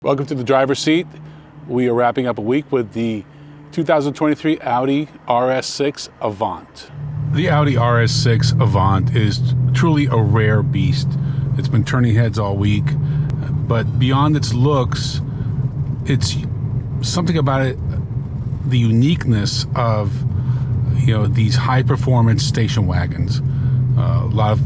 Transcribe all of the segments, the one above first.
Welcome to the driver's seat. We are wrapping up a week with the 2023 Audi RS6 Avant. The Audi RS6 Avant is truly a rare beast. It's been turning heads all week, but beyond its looks, it's something about it, the uniqueness of these high-performance station wagons. A lot of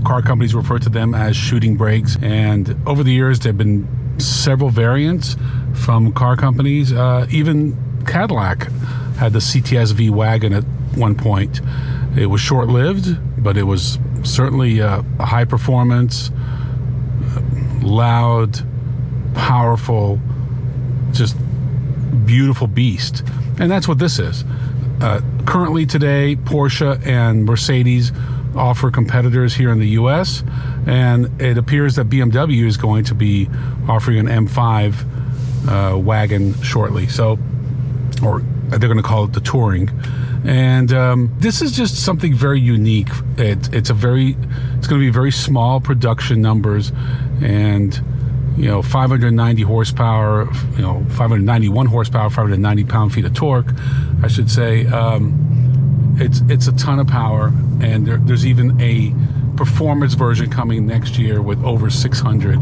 car companies refer to them as shooting brakes, and over the years there have been several variants from car companies. Even Cadillac had the CTS-V wagon at one point. It was short-lived, but it was certainly a high-performance, loud, powerful, just beautiful beast. And that's what this is. Currently today, Porsche and Mercedes offer competitors here in the US, and it appears that BMW is going to be offering an M5 wagon shortly. Or they're going to call it the Touring. And this is just something very unique. It's going to be very small production numbers, and 590 horsepower, 591 horsepower, 590 pound-feet of torque, I should say. It's a ton of power, and there's even a performance version coming next year with over 600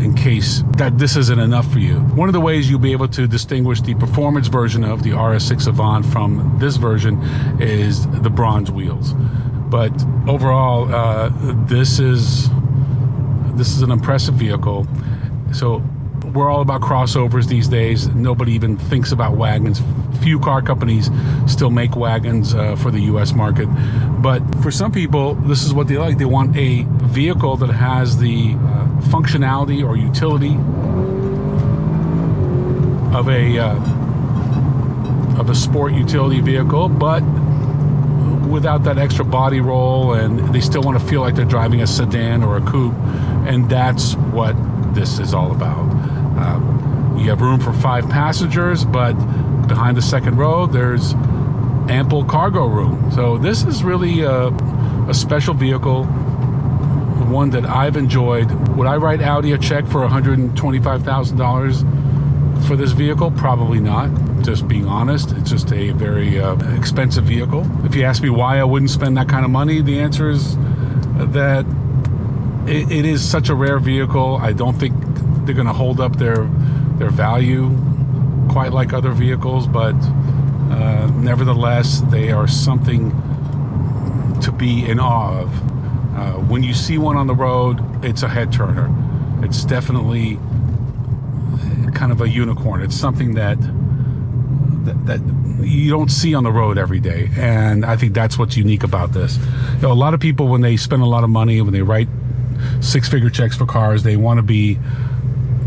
in case that this isn't enough for you. One of the ways you'll be able to distinguish the performance version of the RS6 Avant from this version is the bronze wheels. But overall, this is an impressive vehicle. So we're all about crossovers these days. Nobody even thinks about wagons. Few car companies still make wagons for the US market. But for some people, this is what they like. They want a vehicle that has the functionality or utility of a sport utility vehicle, but without that extra body roll, and they still want to feel like they're driving a sedan or a coupe. And that's what this is all about. You have room for 5 passengers, but behind the second row, there's ample cargo room. So this is really a special vehicle, one that I've enjoyed. Would I write Audi a check for $125,000 for this vehicle? Probably not. Just being honest, it's just a very expensive vehicle. If you ask me why I wouldn't spend that kind of money, the answer is that it is such a rare vehicle. I don't think they're going to hold up their value quite like other vehicles, but nevertheless, they are something to be in awe of. When you see one on the road, it's a head turner. It's definitely kind of a unicorn. It's something that you don't see on the road every day, and I think that's what's unique about this. A lot of people, when they spend a lot of money, when they write 6-figure checks for cars, they want to be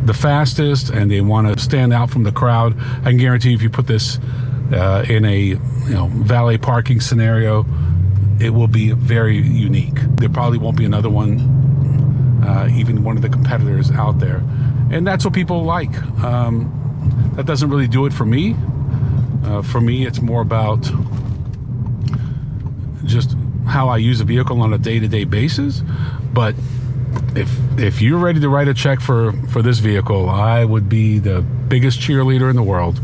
the fastest and they want to stand out from the crowd. I can guarantee you, if you put this in a valet parking scenario, it will be very unique. There probably won't be another one, even one of the competitors out there, and that's what people like. That doesn't really do it for me. For me, it's more about just how I use a vehicle on a day-to-day basis. But if you're ready to write a check for this vehicle, I would be the biggest cheerleader in the world.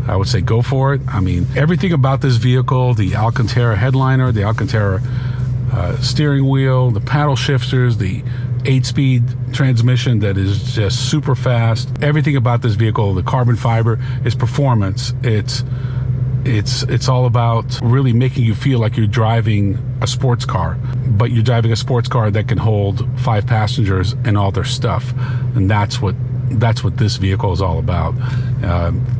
I would say go for it. I mean, everything about this vehicle, the Alcantara headliner, the Alcantara steering wheel, the paddle shifters, the 8-speed transmission that is just super fast. Everything about this vehicle, the carbon fiber, is performance. It's all about really making you feel like you're driving a sports car, but you're driving a sports car that can hold 5 passengers and all their stuff. And that's what this vehicle is all about.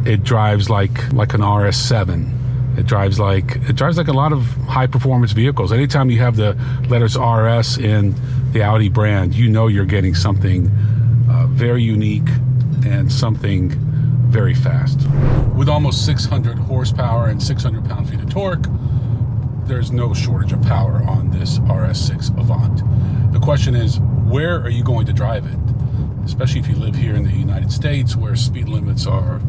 It drives like an RS7. It drives like a lot of high performance vehicles. Anytime you have the letters RS in the Audi brand, you're getting something very unique and something very fast. With almost 600 horsepower and 600 pound-feet of torque, there's no shortage of power on this RS6 Avant. The question is, where are you going to drive it? Especially if you live here in the United States, where speed limits are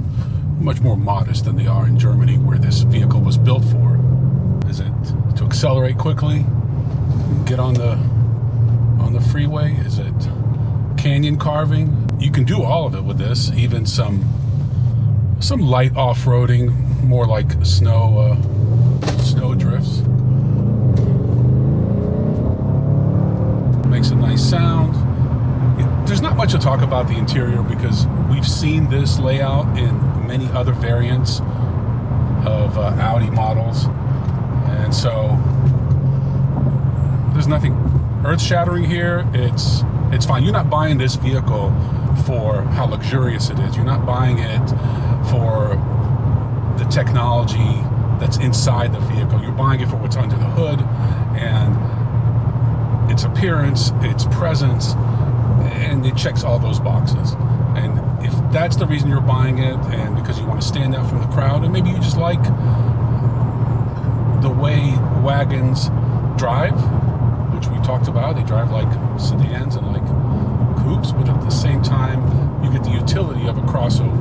much more modest than they are in Germany, where this vehicle was built for. Is it to accelerate quickly, get on the freeway? Is it canyon carving? you can do all of it with this, even some light off-roading, more like snow drifts. Makes a nice sound. There's not much to talk about the interior because we've seen this layout in many other variants of Audi models, and so there's nothing earth-shattering here. It's fine. You're not buying this vehicle for how luxurious it is. You're not buying it for the technology that's inside the vehicle. You're buying it for what's under the hood and its appearance, its presence, and it checks all those boxes. And if that's the reason you're buying it, and because you want to stand out from the crowd, and maybe you just like the way wagons drive, which we talked about, they drive like sedans and like coupes, but at the same time you get the utility of a crossover,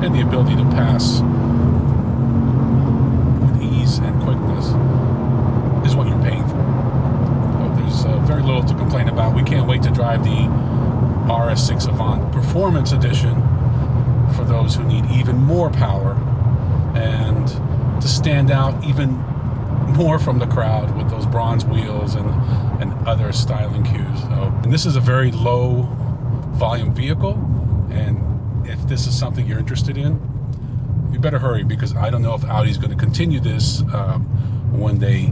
and the ability to pass with ease and quickness is what you're paying for. So there's very little to complain about. We can't wait to drive the RS6 Avant Performance Edition for those who need even more power and to stand out even more from the crowd with those bronze wheels and other styling cues. And this is a very low volume vehicle, and if this is something you're interested in, you better hurry, because I don't know if Audi's going to continue this when they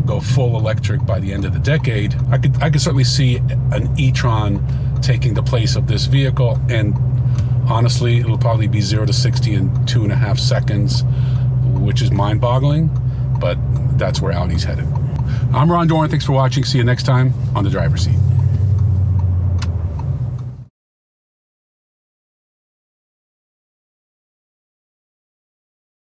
go full electric by the end of the decade. I could certainly see an e-tron taking the place of this vehicle, and honestly, it'll probably be 0 to 60 in 2.5 seconds, which is mind-boggling, but that's where Audi's headed. I'm Ron Doran. Thanks for watching. See you next time on The Driver's Seat.